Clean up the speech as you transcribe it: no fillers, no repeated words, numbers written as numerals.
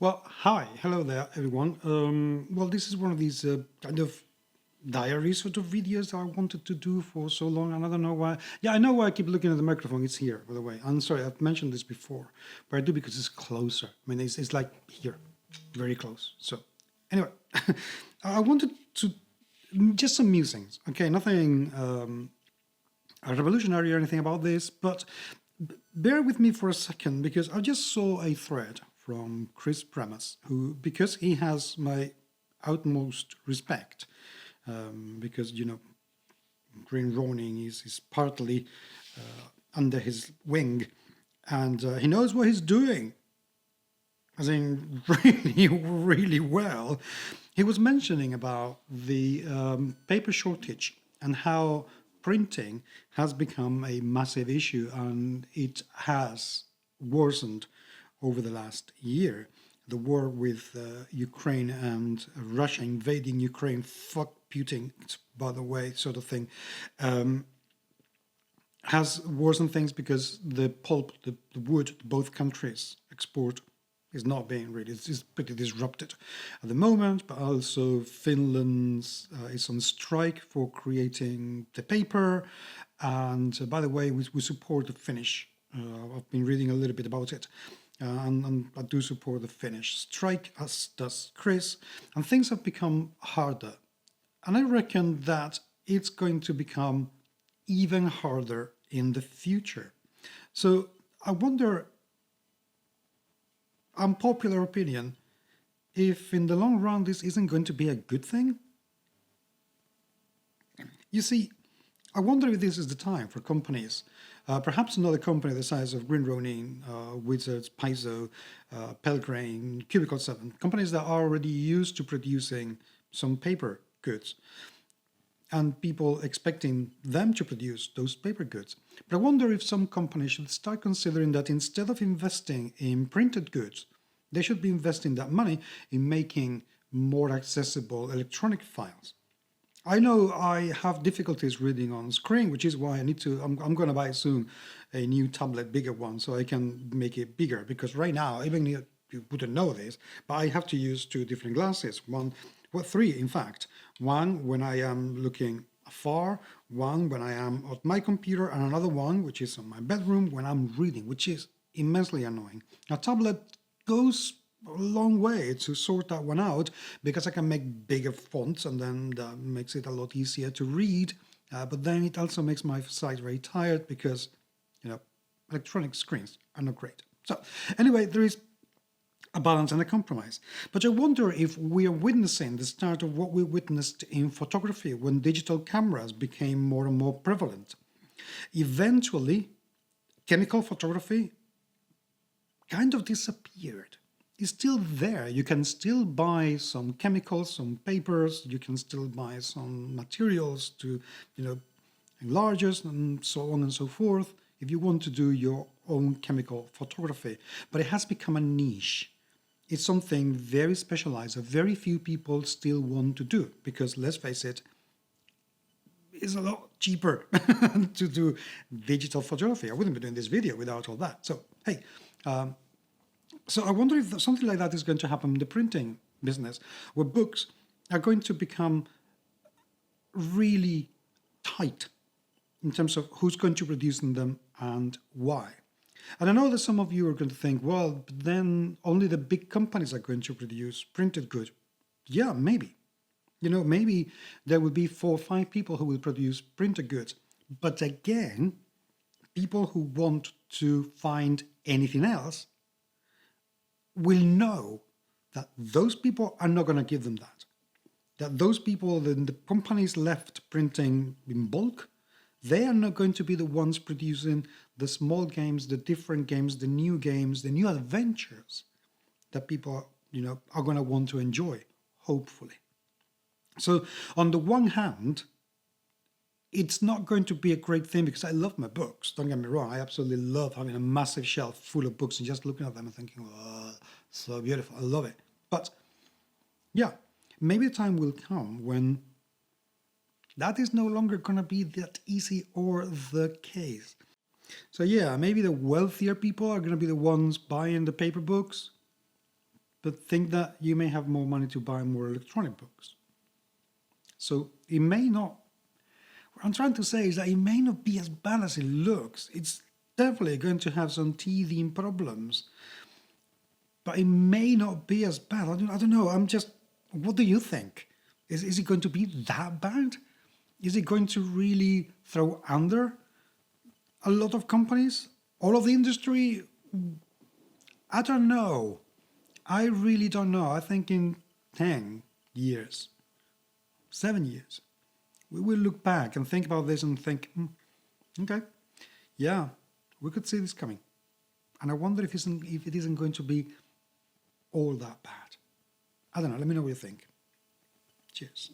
Well, hi, hello there, everyone. Well, this is one of these kind of diary sort of videos I wanted to do for so long, and I don't know why. Yeah, I know why I keep looking at the microphone. It's here, by the way. I'm sorry, I've mentioned this before, but I do because it's closer. I mean, it's like here, very close. So, anyway, I wanted to just some musings. Okay, nothing revolutionary or anything about this, but bear with me for a second because I just saw a thread from Chris Pramas, who, because he has my utmost respect, because, Green Ronin is partly under his wing, and he knows what he's doing, as in really, really well. He was mentioning about the paper shortage and how printing has become a massive issue, and it has worsened over the last year. The war with Ukraine and Russia invading Ukraine, fuck Putin, by the way, sort of thing, has worsened things because the pulp, the wood, both countries export is not being really, it's pretty disrupted at the moment, but also Finland is on strike for creating the paper. And by the way, we support the Finnish. I've been reading a little bit about it. And I do support the Finnish strike, as does Chris. And things have become harder. And I reckon that it's going to become even harder in the future. So I wonder, unpopular opinion, if in the long run this isn't going to be a good thing. You see, I wonder if this is the time for companies, perhaps another company the size of Green Ronin, Wizards, Paizo, Pelgrane, Cubicle 7, companies that are already used to producing some paper goods, and people expecting them to produce those paper goods. But I wonder if some companies should start considering that instead of investing in printed goods, they should be investing that money in making more accessible electronic files. I know I have difficulties reading on screen, which is why I'm going to buy soon a new tablet, bigger one, so I can make it bigger. Because right now, even if you wouldn't know this, but I have to use two different glasses. Three, in fact. One when I am looking afar, one when I am at my computer, and another one, which is on my bedroom, when I'm reading, which is immensely annoying. A tablet goes a long way to sort that one out because I can make bigger fonts, and then that makes it a lot easier to read. But then it also makes my sight very tired because, electronic screens are not great. So anyway, there is a balance and a compromise. But I wonder if we are witnessing the start of what we witnessed in photography when digital cameras became more and more prevalent. Eventually, chemical photography kind of disappeared. It's still there. You can still buy some chemicals, some papers, you can still buy some materials to, enlarge us and so on and so forth if you want to do your own chemical photography. But it has become a niche. It's something very specialized that very few people still want to do because, let's face it, it's a lot cheaper to do digital photography. I wouldn't be doing this video without all that. So, hey, so I wonder if something like that is going to happen in the printing business, where books are going to become really tight in terms of who's going to produce them and why. And I know that some of you are going to think, well, but then only the big companies are going to produce printed goods. Yeah, maybe. Maybe there will be 4 or 5 people who will produce printed goods. But again, people who want to find anything else will know that those people are not going to give them that. That those people, the companies left printing in bulk, they are not going to be the ones producing the small games, the different games, the new adventures that people, are going to want to enjoy, hopefully. So on the one hand, it's not going to be a great thing because I love my books. Don't get me wrong. I absolutely love having a massive shelf full of books and just looking at them and thinking, oh, so beautiful. I love it. But yeah, maybe the time will come when that is no longer going to be that easy or the case. So yeah, maybe the wealthier people are going to be the ones buying the paper books. but think that you may have more money to buy more electronic books. So it may not, what I'm trying to say is that it may not be as bad as it looks. It's definitely going to have some teething problems, but it may not be as bad. I don't know. What do you think? Is it going to be that bad? Is it going to really throw under a lot of companies? All of the industry? I don't know. I really don't know. I think in 10 years, 7 years, we will look back and think about this and think, okay, yeah, we could see this coming. And I wonder if it isn't going to be all that bad. I don't know. Let me know what you think. Cheers.